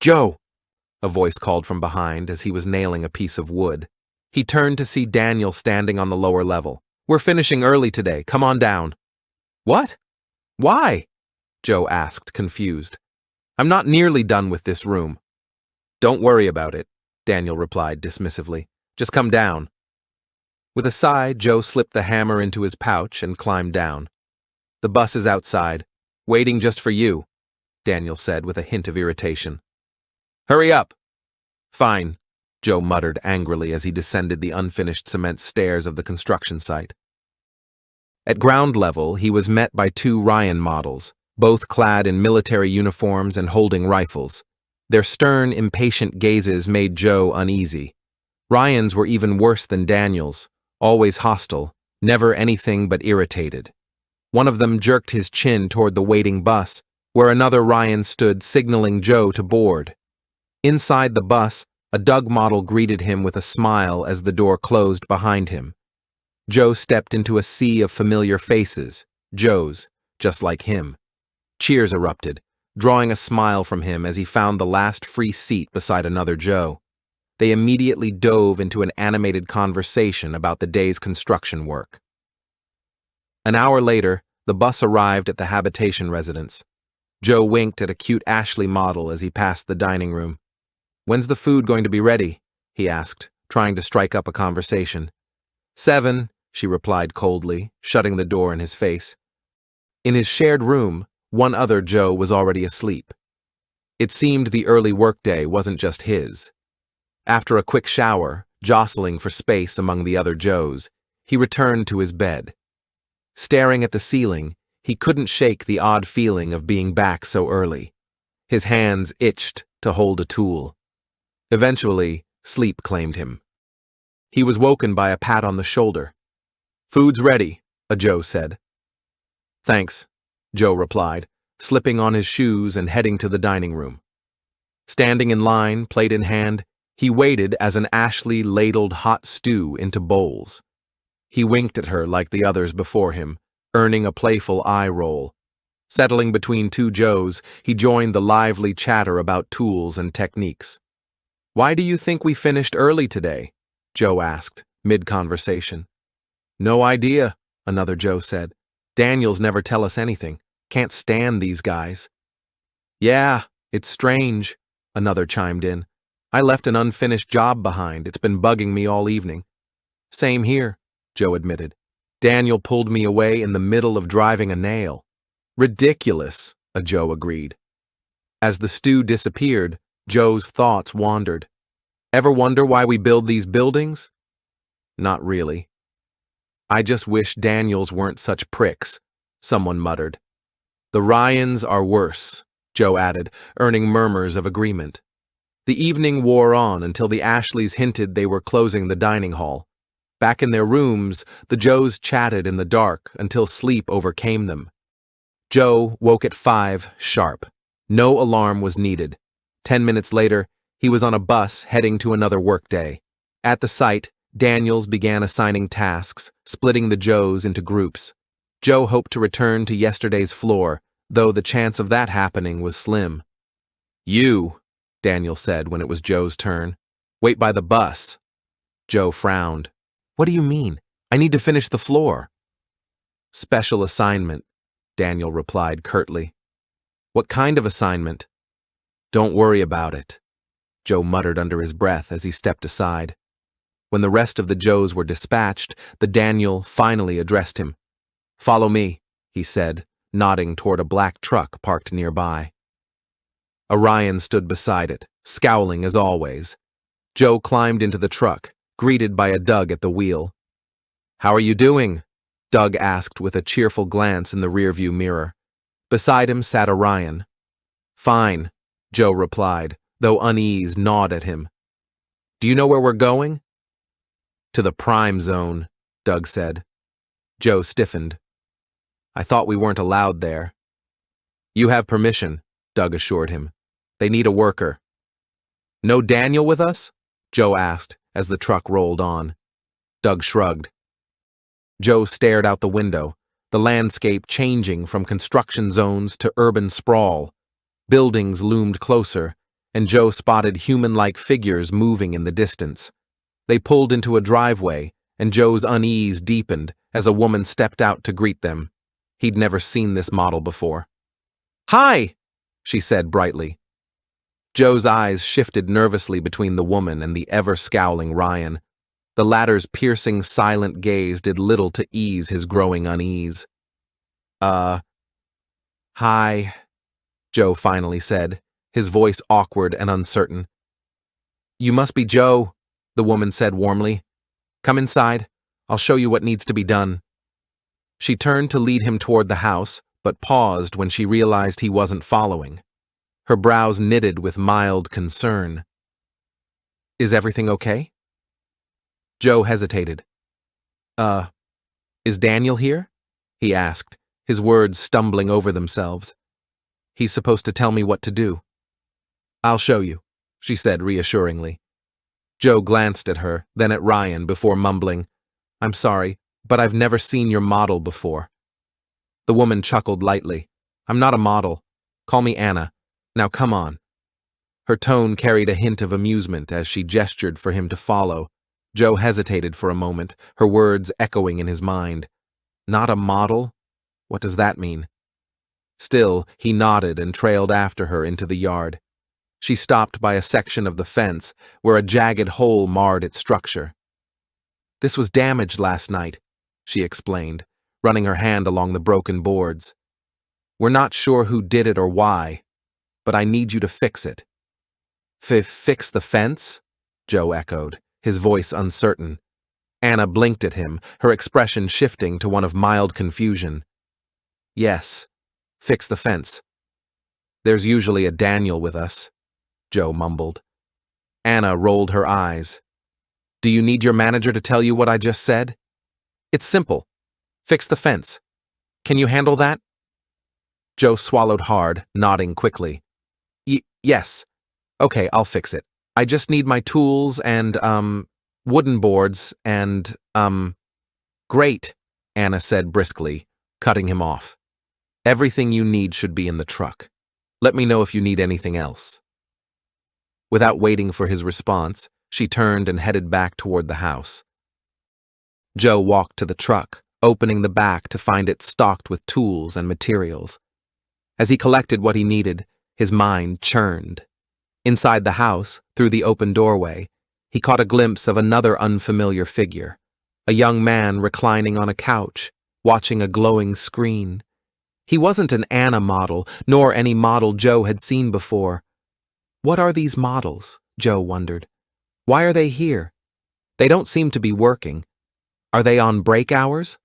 Joe, a voice called from behind as he was nailing a piece of wood. He turned to see Daniel standing on the lower level. We're finishing early today. Come on down. What? Why? Joe asked, confused. I'm not nearly done with this room. Don't worry about it, Daniel replied dismissively. Just come down. With a sigh, Joe slipped the hammer into his pouch and climbed down. The bus is outside, waiting just for you, Daniel said with a hint of irritation. Hurry up. Fine, Joe muttered angrily as he descended the unfinished cement stairs of the construction site. At ground level, he was met by two Ryan models, both clad in military uniforms and holding rifles. Their stern, impatient gazes made Joe uneasy. Ryan's were even worse than Daniel's, always hostile, never anything but irritated. One of them jerked his chin toward the waiting bus, where another Ryan stood signaling Joe to board. Inside the bus, a Doug model greeted him with a smile as the door closed behind him. Joe stepped into a sea of familiar faces, Joe's, just like him. Cheers erupted, drawing a smile from him as he found the last free seat beside another Joe. They immediately dove into an animated conversation about the day's construction work. An hour later, the bus arrived at the habitation residence. Joe winked at a cute Ashley model as he passed the dining room. When's the food going to be ready? He asked, trying to strike up a conversation. 7, she replied coldly, shutting the door in his face. In his shared room, one other Joe was already asleep. It seemed the early workday wasn't just his. After a quick shower, jostling for space among the other Joes, he returned to his bed. Staring at the ceiling, he couldn't shake the odd feeling of being back so early. His hands itched to hold a tool. Eventually, sleep claimed him. He was woken by a pat on the shoulder. Food's ready, a Joe said. Thanks, Joe replied, slipping on his shoes and heading to the dining room. Standing in line, plate in hand, he waited as an Ashley ladled hot stew into bowls. He winked at her like the others before him, earning a playful eye roll. Settling between two Joes, he joined the lively chatter about tools and techniques. Why do you think we finished early today? Joe asked, mid-conversation. No idea, another Joe said. Daniels never tell us anything. Can't stand these guys. Yeah, it's strange, another chimed in. I left an unfinished job behind. It's been bugging me all evening. Same here, Joe admitted. Daniel pulled me away in the middle of driving a nail. Ridiculous, a Joe agreed. As the stew disappeared, Joe's thoughts wandered. Ever wonder why we build these buildings? Not really. I just wish Daniels weren't such pricks, someone muttered. The Ryans are worse, Joe added, earning murmurs of agreement. The evening wore on until the Ashleys hinted they were closing the dining hall. Back in their rooms, the Joes chatted in the dark until sleep overcame them. Joe woke at 5 sharp. No alarm was needed. 10 minutes later, he was on a bus heading to another workday. At the site, Daniels began assigning tasks, splitting the Joes into groups. Joe hoped to return to yesterday's floor, though the chance of that happening was slim. You, Daniel said when it was Joe's turn. Wait by the bus. Joe frowned. What do you mean? I need to finish the floor. Special assignment, Daniel replied curtly. What kind of assignment? Don't worry about it, Joe muttered under his breath as he stepped aside. When the rest of the Joes were dispatched, the Daniel finally addressed him. Follow me, he said, nodding toward a black truck parked nearby. Orion stood beside it, scowling as always. Joe climbed into the truck, greeted by a Doug at the wheel. How are you doing? Doug asked with a cheerful glance in the rearview mirror. Beside him sat Orion. Fine, Joe replied, though unease gnawed at him. Do you know where we're going? To the prime zone, Doug said. Joe stiffened. I thought we weren't allowed there. You have permission, Doug assured him. They need a worker. No Daniel with us? Joe asked as the truck rolled on. Doug shrugged. Joe stared out the window, the landscape changing from construction zones to urban sprawl. Buildings loomed closer, and Joe spotted human-like figures moving in the distance. They pulled into a driveway, and Joe's unease deepened as a woman stepped out to greet them. He'd never seen this model before. "Hi!" she said brightly. Joe's eyes shifted nervously between the woman and the ever-scowling Ryan. The latter's piercing, silent gaze did little to ease his growing unease. Hi," Joe finally said, his voice awkward and uncertain. "You must be Joe," the woman said warmly. "Come inside. I'll show you what needs to be done." She turned to lead him toward the house, but paused when she realized he wasn't following. Her brows knitted with mild concern. "Is everything okay?" Joe hesitated. Is Daniel here?" he asked, his words stumbling over themselves. "He's supposed to tell me what to do." "I'll show you," she said reassuringly. Joe glanced at her, then at Ryan before mumbling, "I'm sorry, but I've never seen your model before." The woman chuckled lightly. "I'm not a model. Call me Anna. Now come on." Her tone carried a hint of amusement as she gestured for him to follow. Joe hesitated for a moment, her words echoing in his mind. Not a model? What does that mean? Still, he nodded and trailed after her into the yard. She stopped by a section of the fence where a jagged hole marred its structure. "This was damaged last night," she explained, running her hand along the broken boards. "We're not sure who did it or why, but I need you to fix it." Fix the fence?" Joe echoed, his voice uncertain. Anna blinked at him, her expression shifting to one of mild confusion. "Yes, fix the fence. There's usually a Daniel with us," Joe mumbled. Anna rolled her eyes. "Do you need your manager to tell you what I just said? It's simple. Fix the fence. Can you handle that?" Joe swallowed hard, nodding quickly. Yes. Okay, I'll fix it. I just need my tools and, wooden boards and, Great, Anna said briskly, cutting him off. "Everything you need should be in the truck. Let me know if you need anything else." Without waiting for his response, she turned and headed back toward the house. Joe walked to the truck, opening the back to find it stocked with tools and materials. As he collected what he needed, his mind churned. Inside the house, through the open doorway, he caught a glimpse of another unfamiliar figure, a young man reclining on a couch, watching a glowing screen. He wasn't an Anna model, nor any model Joe had seen before. What are these models? Joe wondered. Why are they here? They don't seem to be working. Are they on break hours?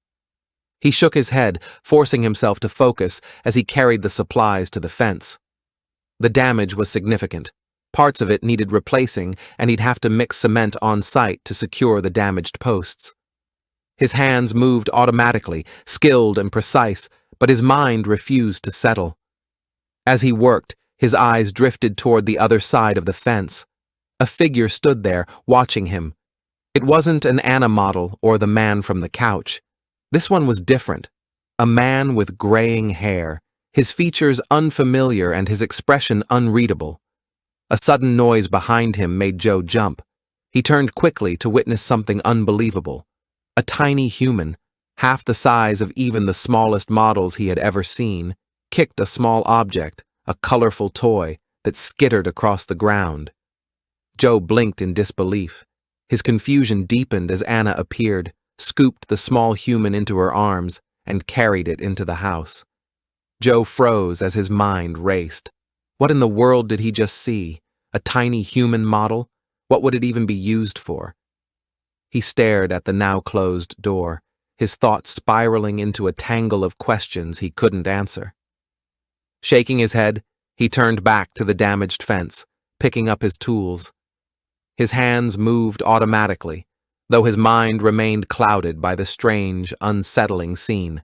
He shook his head, forcing himself to focus as he carried the supplies to the fence. The damage was significant. Parts of it needed replacing, and he'd have to mix cement on site to secure the damaged posts. His hands moved automatically, skilled and precise, but his mind refused to settle. As he worked, his eyes drifted toward the other side of the fence. A figure stood there, watching him. It wasn't an Anna model or the man from the couch. This one was different. A man with graying hair, his features unfamiliar and his expression unreadable. A sudden noise behind him made Joe jump. He turned quickly to witness something unbelievable. A tiny human, half the size of even the smallest models he had ever seen, kicked a small object, a colorful toy, that skittered across the ground. Joe blinked in disbelief. His confusion deepened as Anna appeared, scooped the small human into her arms, and carried it into the house. Joe froze as his mind raced. What in the world did he just see? A tiny human model? What would it even be used for? He stared at the now closed door, his thoughts spiraling into a tangle of questions he couldn't answer. Shaking his head, he turned back to the damaged fence, picking up his tools. His hands moved automatically, though his mind remained clouded by the strange, unsettling scene.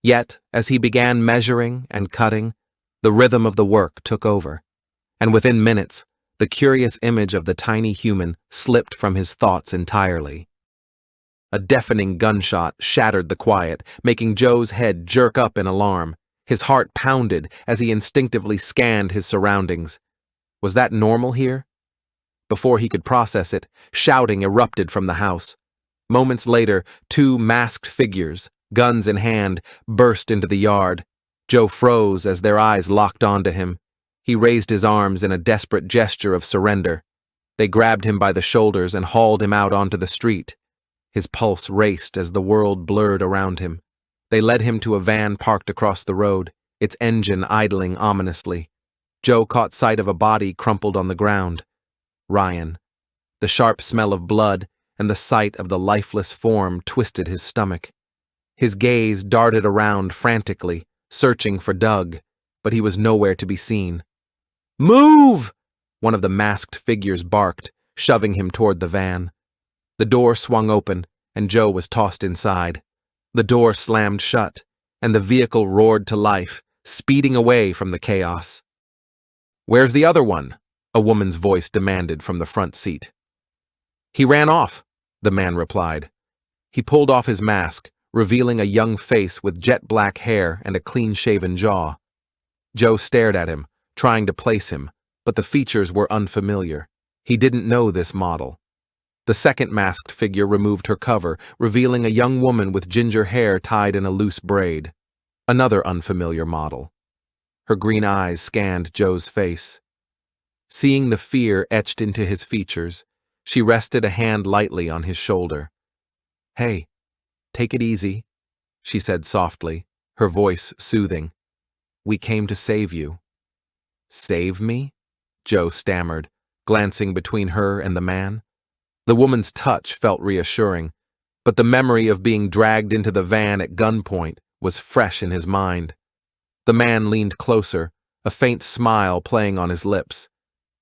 Yet, as he began measuring and cutting, the rhythm of the work took over, and within minutes, the curious image of the tiny human slipped from his thoughts entirely. A deafening gunshot shattered the quiet, making Joe's head jerk up in alarm. His heart pounded as he instinctively scanned his surroundings. Was that normal here? Before he could process it, shouting erupted from the house. Moments later, two masked figures, guns in hand, burst into the yard. Joe froze as their eyes locked onto him. He raised his arms in a desperate gesture of surrender. They grabbed him by the shoulders and hauled him out onto the street. His pulse raced as the world blurred around him. They led him to a van parked across the road, its engine idling ominously. Joe caught sight of a body crumpled on the ground. Ryan. The sharp smell of blood and the sight of the lifeless form twisted his stomach. His gaze darted around frantically, searching for Doug, but he was nowhere to be seen. "Move!" one of the masked figures barked, shoving him toward the van. The door swung open, and Joe was tossed inside. The door slammed shut, and the vehicle roared to life, speeding away from the chaos. "Where's the other one?" a woman's voice demanded from the front seat. "He ran off," the man replied. He pulled off his mask, revealing a young face with jet black hair and a clean-shaven jaw. Joe stared at him, trying to place him, but the features were unfamiliar. He didn't know this model. The second masked figure removed her cover, revealing a young woman with ginger hair tied in a loose braid. Another unfamiliar model. Her green eyes scanned Joe's face. Seeing the fear etched into his features, she rested a hand lightly on his shoulder. "Hey, take it easy," she said softly, her voice soothing. "We came to save you." "Save me?" Joe stammered, glancing between her and the man. The woman's touch felt reassuring, but the memory of being dragged into the van at gunpoint was fresh in his mind. The man leaned closer, a faint smile playing on his lips.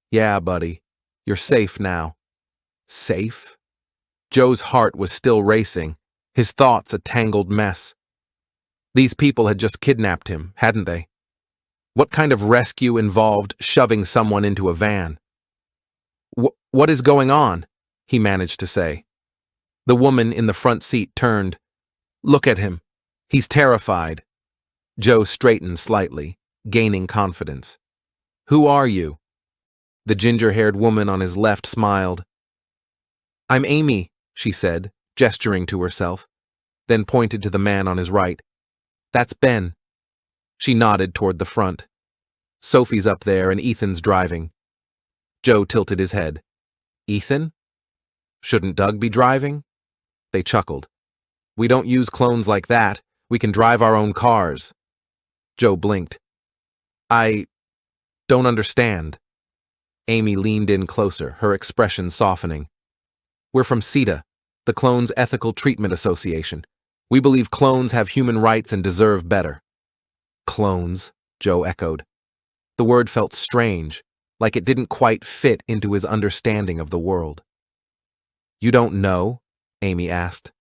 "Yeah, buddy, you're safe now." Safe? Joe's heart was still racing, his thoughts a tangled mess. These people had just kidnapped him, hadn't they? What kind of rescue involved shoving someone into a van? What is going on?" he managed to say. The woman in the front seat turned. "Look at him. He's terrified." Joe straightened slightly, gaining confidence. "Who are you?" The ginger-haired woman on his left smiled. "I'm Amy," she said, gesturing to herself, then pointed to the man on his right. "That's Ben." She nodded toward the front. "Sophie's up there and Ethan's driving." Joe tilted his head. "Ethan? Shouldn't Doug be driving?" They chuckled. "We don't use clones like that. We can drive our own cars." Joe blinked. "I don't understand." Amy leaned in closer, her expression softening. "We're from CETA, the Clones Ethical Treatment Association. We believe clones have human rights and deserve better." "Clones," Joe echoed. The word felt strange, like it didn't quite fit into his understanding of the world. "You don't know?" Amy asked.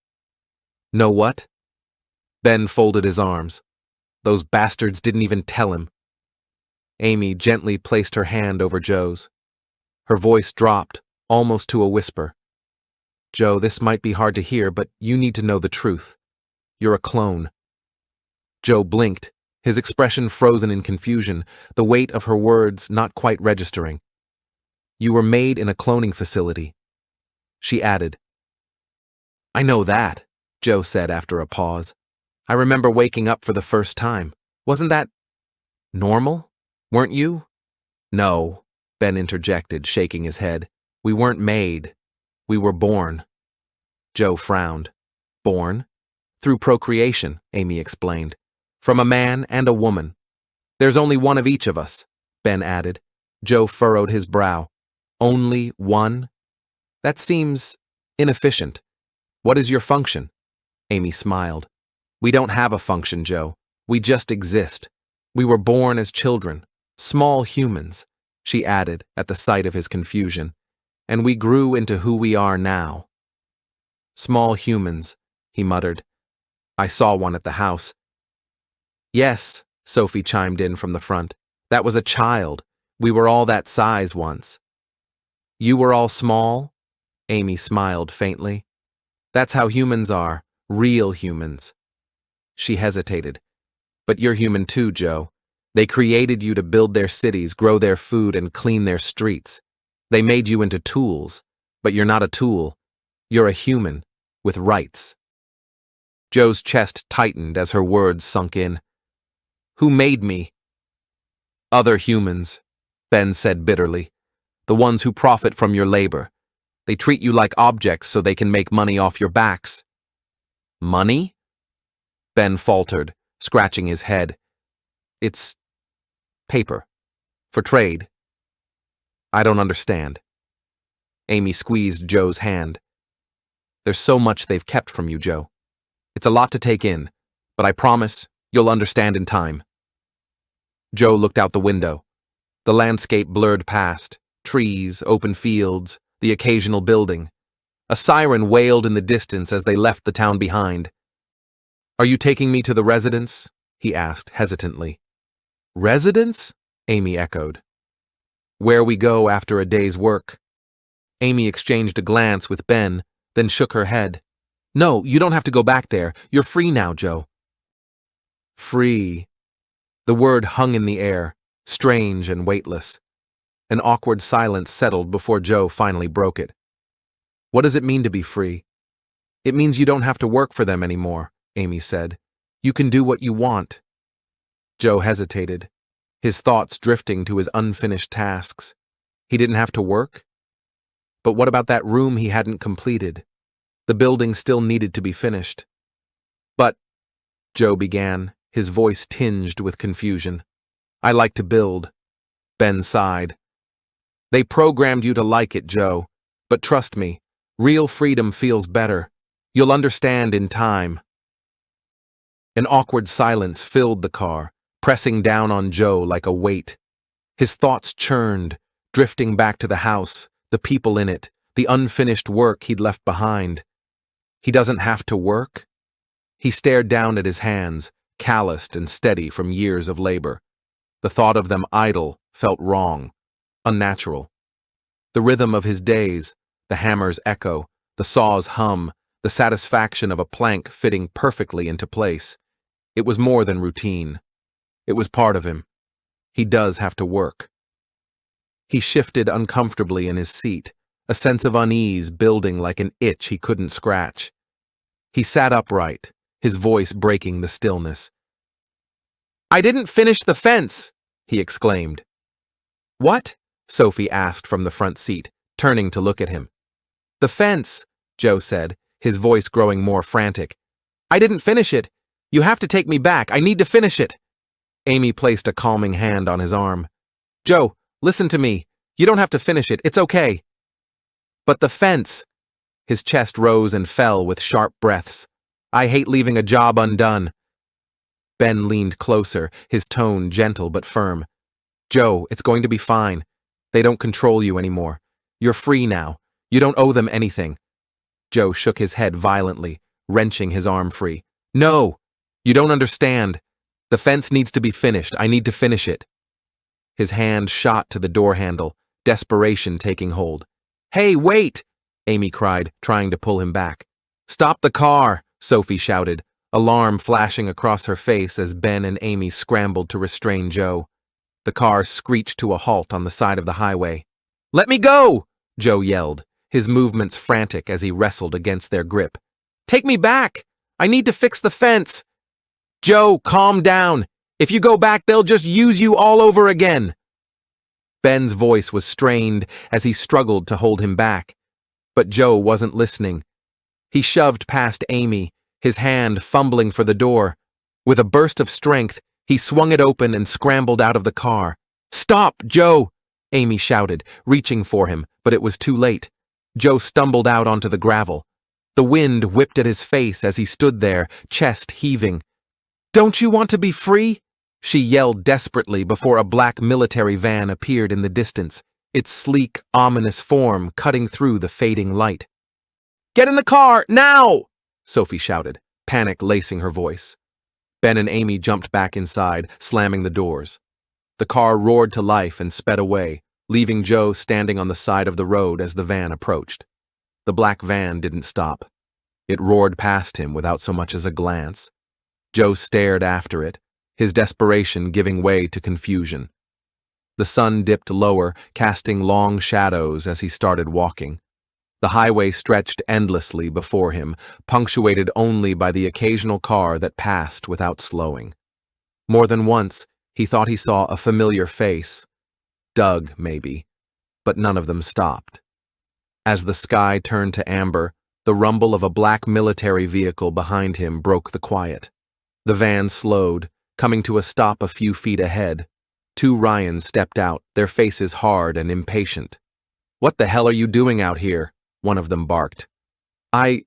"Know what?" Ben folded his arms. "Those bastards didn't even tell him." Amy gently placed her hand over Joe's. Her voice dropped, almost to a whisper. "Joe, this might be hard to hear, but you need to know the truth. You're a clone." Joe blinked, his expression frozen in confusion, the weight of her words not quite registering. "You were made in a cloning facility." She added. "I know that," Joe said after a pause. "I remember waking up for the first time. Wasn't that normal? Weren't you?" "No," Ben interjected, shaking his head. "We weren't made. We were born." Joe frowned. "Born?" "Through procreation," Amy explained. "From a man and a woman. There's only one of each of us," Ben added. Joe furrowed his brow. "Only one? That seems inefficient. What is your function?" Amy smiled. "We don't have a function, Joe. We just exist. We were born as children, small humans," she added at the sight of his confusion, "and we grew into who we are now." "Small humans," he muttered. "I saw one at the house." "Yes," Sophie chimed in from the front. "That was a child. We were all that size once." "You were all small?" Amy smiled faintly. "That's how humans are, real humans." She hesitated. "But you're human too, Joe. They created you to build their cities, grow their food, and clean their streets. They made you into tools, but you're not a tool. You're a human with rights. Joe's chest tightened as her words sunk in. Who made me? Other humans, Ben said bitterly. The ones who profit from your labor. They treat you like objects so they can make money off your backs. Money? Ben faltered, scratching his head. It's paper. For trade. I don't understand. Amy squeezed Joe's hand. There's so much they've kept from you, Joe. It's a lot to take in, but I promise you'll understand in time. Joe looked out the window. The landscape blurred past, trees, open fields, the occasional building. A siren wailed in the distance as they left the town behind. Are you taking me to the residence? He asked hesitantly. Residence? Amy echoed. Where we go after a day's work. Amy exchanged a glance with Ben, then shook her head. No, you don't have to go back there. You're free now, Joe. Free. The word hung in the air, strange and weightless. An awkward silence settled before Joe finally broke it. What does it mean to be free? It means you don't have to work for them anymore, Amy said. You can do what you want. Joe hesitated, his thoughts drifting to his unfinished tasks. He didn't have to work? But what about that room he hadn't completed? The building still needed to be finished. But, Joe began, his voice tinged with confusion. I like to build. Ben sighed. They programmed you to like it, Joe. But trust me, real freedom feels better. You'll understand in time. An awkward silence filled the car, pressing down on Joe like a weight. His thoughts churned, drifting back to the house, the people in it, the unfinished work he'd left behind. He doesn't have to work? He stared down at his hands, calloused and steady from years of labor. The thought of them idle felt wrong, unnatural. The rhythm of his days, the hammer's echo, the saw's hum, the satisfaction of a plank fitting perfectly into place. It was more than routine. It was part of him. He does have to work. He shifted uncomfortably in his seat, a sense of unease building like an itch he couldn't scratch. He sat upright, his voice breaking the stillness. I didn't finish the fence, he exclaimed. What? Sophie asked from the front seat, turning to look at him. The fence, Joe said, his voice growing more frantic. I didn't finish it. You have to take me back. I need to finish it. Amy placed a calming hand on his arm. Joe, listen to me. You don't have to finish it. It's okay. But the fence. His chest rose and fell with sharp breaths. I hate leaving a job undone. Ben leaned closer, his tone gentle but firm. Joe, it's going to be fine. They don't control you anymore. You're free now. You don't owe them anything. Joe shook his head violently, wrenching his arm free. No! You don't understand. The fence needs to be finished. I need to finish it. His hand shot to the door handle, desperation taking hold. Hey, wait! Amy cried, trying to pull him back. Stop the car! Sophie shouted, alarm flashing across her face as Ben and Amy scrambled to restrain Joe. The car screeched to a halt on the side of the highway. Let me go! Joe yelled, his movements frantic as he wrestled against their grip. Take me back! I need to fix the fence! Joe, calm down! If you go back, they'll just use you all over again! Ben's voice was strained as he struggled to hold him back. But Joe wasn't listening. He shoved past Amy, his hand fumbling for the door. With a burst of strength, he swung it open and scrambled out of the car. Stop, Joe! Amy shouted, reaching for him, but it was too late. Joe stumbled out onto the gravel. The wind whipped at his face as he stood there, chest heaving. Don't you want to be free? She yelled desperately before a black military van appeared in the distance, its sleek, ominous form cutting through the fading light. Get in the car, now! Sophie shouted, panic lacing her voice. Ben and Amy jumped back inside, slamming the doors. The car roared to life and sped away, leaving Joe standing on the side of the road as the van approached. The black van didn't stop. It roared past him without so much as a glance. Joe stared after it, his desperation giving way to confusion. The sun dipped lower, casting long shadows as he started walking. The highway stretched endlessly before him, punctuated only by the occasional car that passed without slowing. More than once, he thought he saw a familiar face. Doug, maybe, but none of them stopped. As the sky turned to amber, the rumble of a black military vehicle behind him broke the quiet. The van slowed, coming to a stop a few feet ahead. Two Ryans stepped out, their faces hard and impatient. "What the hell are you doing out here?" one of them barked. I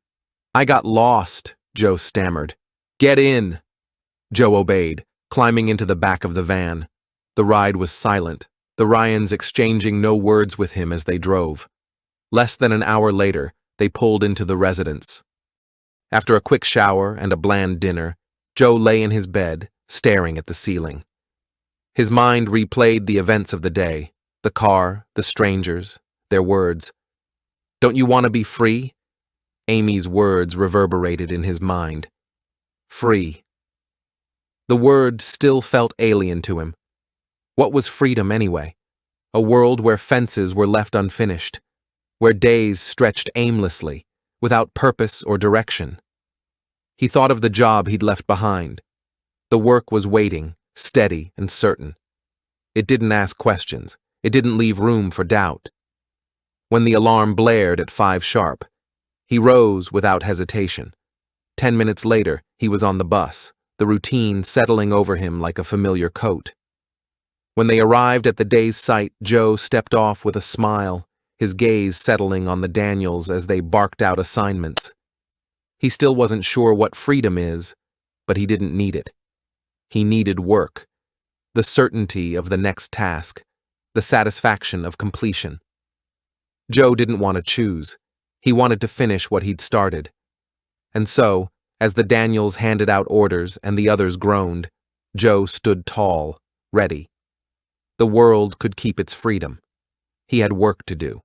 got lost," Joe stammered. "Get in." Joe obeyed, climbing into the back of the van. The ride was silent, the Ryans exchanging no words with him as they drove. Less than an hour later, they pulled into the residence. After a quick shower and a bland dinner, Joe lay in his bed, staring at the ceiling. His mind replayed the events of the day, the car, the strangers, their words. "Don't you want to be free?" Amy's words reverberated in his mind. Free. The word still felt alien to him. What was freedom anyway? A world where fences were left unfinished, where days stretched aimlessly, without purpose or direction. He thought of the job he'd left behind. The work was waiting, steady and certain. It didn't ask questions. It didn't leave room for doubt. When the alarm blared at 5 sharp, he rose without hesitation. 10 minutes later, he was on the bus, the routine settling over him like a familiar coat. When they arrived at the day's site, Joe stepped off with a smile, his gaze settling on the Daniels as they barked out assignments. He still wasn't sure what freedom is, but he didn't need it. He needed work, the certainty of the next task, the satisfaction of completion. Joe didn't want to choose. He wanted to finish what he'd started. And so, as the Daniels handed out orders and the others groaned, Joe stood tall, ready. The world could keep its freedom. He had work to do.